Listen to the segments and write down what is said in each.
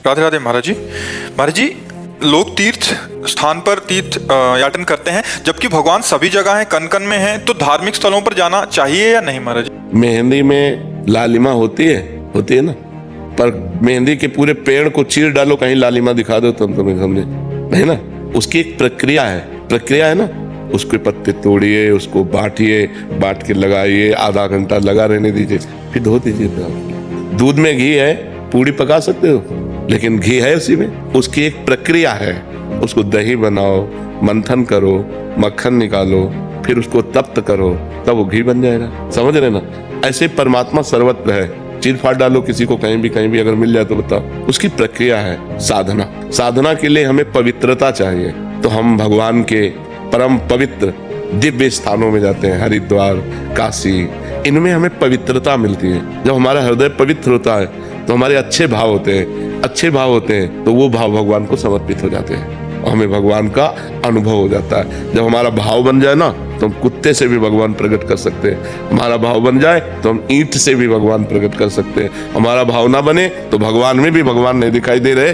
राधे राधे महाराज जी। महाराज जी, लोग तीर्थ स्थान पर तीर्थ याटन करते हैं, जबकि भगवान सभी जगह हैं, कन कन में हैं, तो धार्मिक स्थलों पर जाना चाहिए या नहीं महाराज जी? मेहंदी में लालिमा होती है ना, पर मेहंदी के पूरे पेड़ को चीर डालो, कहीं लालिमा दिखा दो तुम तुम्हें समझे नहीं ना। उसकी एक प्रक्रिया है ना। उसके पत्ते तोड़िए, उसको बांटिए, बांट के लगाइए, आधा घंटा लगा रहने दीजिए, फिर धो दीजिए। दूध में घी है, पूड़ी पका सकते हो, लेकिन घी है उसी में। उसकी एक प्रक्रिया है, उसको दही बनाओ, मंथन करो, मक्खन निकालो, फिर उसको तप्त करो, तब वो घी बन जाएगा। समझ रहे ना? ऐसे परमात्मा सर्वत्र है। चीर फाड़ डालो किसी को कहीं भी अगर मिल जाए तो बताओ। उसकी प्रक्रिया है साधना के लिए हमें पवित्रता चाहिए। तो हम भगवान के परम पवित्र दिव्य स्थानों में जाते हैं, हरिद्वार, काशी, इनमें हमें पवित्रता मिलती है। जब हमारा हृदय पवित्र होता है तो हमारे अच्छे भाव होते हैं तो वो भाव भगवान को समर्पित हो जाते हैं और हमें भगवान का अनुभव हो जाता है। जब हमारा भाव बन जाए ना तो हम कुत्ते से भी भगवान प्रकट कर सकते हैं। हमारा भाव बन जाए तो हम ईंट से भी भगवान प्रकट कर सकते हैं। हमारा भाव ना बने तो भगवान में भी भगवान नहीं दिखाई दे रहे।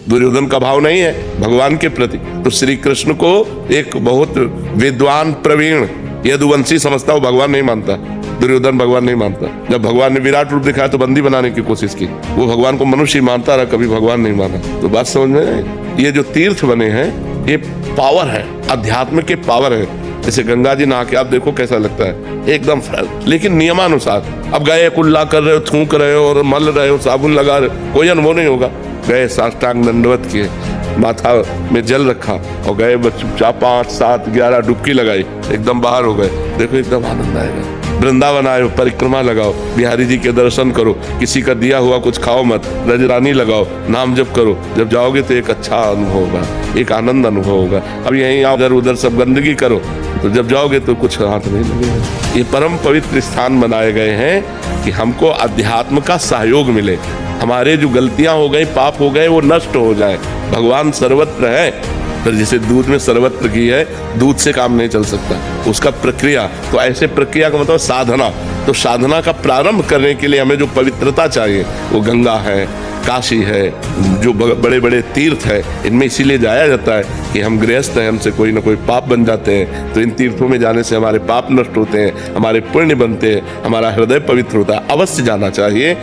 दुर्योधन का भाव नहीं है भगवान के प्रति, तो श्री कृष्ण को एक बहुत विद्वान प्रवीण यदुवंशी समझता, वो भगवान नहीं मानता। दुर्योधन भगवान नहीं मानता। जब भगवान ने विराट रूप दिखाया तो बंदी बनाने की कोशिश की, वो भगवान को मनुष्य मानता रहा, कभी भगवान नहीं माना। तो बात समझ में आई? ये जो तीर्थ बने हैं ये पावर है, अध्यात्म के पावर है। जैसे गंगा जी नहा के आप देखो कैसा लगता है, एकदम फ्रेश, लेकिन नियमानुसार। अब गए कुल्ला कर रहे हो, थूक रहे हो और मल रहे हो, साबुन लगा रहे हो, कोई अनुभव नहीं होगा। गए साष्टांग दंडवत किए, माथा में जल रखा और गए चुपचाप 5, 7, 11 डुबकी लगाई, एकदम बाहर हो गए। देखो एकदम आनंद आएगा। वृंदावन आए हो, परिक्रमा लगाओ, बिहारी जी के दर्शन करो, किसी का दिया हुआ कुछ खाओ मत, रजरानी लगाओ, नाम जप करो। जब जाओगे तो एक अच्छा अनुभव होगा, एक आनंद अनुभव होगा। अब यहीं आप इधर उधर सब गंदगी करो तो जब जाओगे तो कुछ हाथ नहीं लगेगा। ये परम पवित्र स्थान बनाए गए हैं कि हमको अध्यात्म का सहयोग मिले, हमारे जो गलतियां हो गई, पाप हो गए, वो नष्ट हो जाए। भगवान सर्वत्र है, पर जैसे दूध में सर्वत्र घी है, दूध से काम नहीं चल सकता, उसका प्रक्रिया। तो ऐसे प्रक्रिया का मतलब साधना। तो साधना का प्रारंभ करने के लिए हमें जो पवित्रता चाहिए वो गंगा है, काशी है, जो बड़े बड़े तीर्थ है, इनमें इसीलिए जाया जाता है कि हम गृहस्थ हैं, हमसे कोई ना कोई पाप बन जाते हैं। तो इन तीर्थों में जाने से हमारे पाप नष्ट होते हैं, हमारे पुण्य बनते हैं, हमारा हृदय पवित्र होता है। अवश्य जाना चाहिए।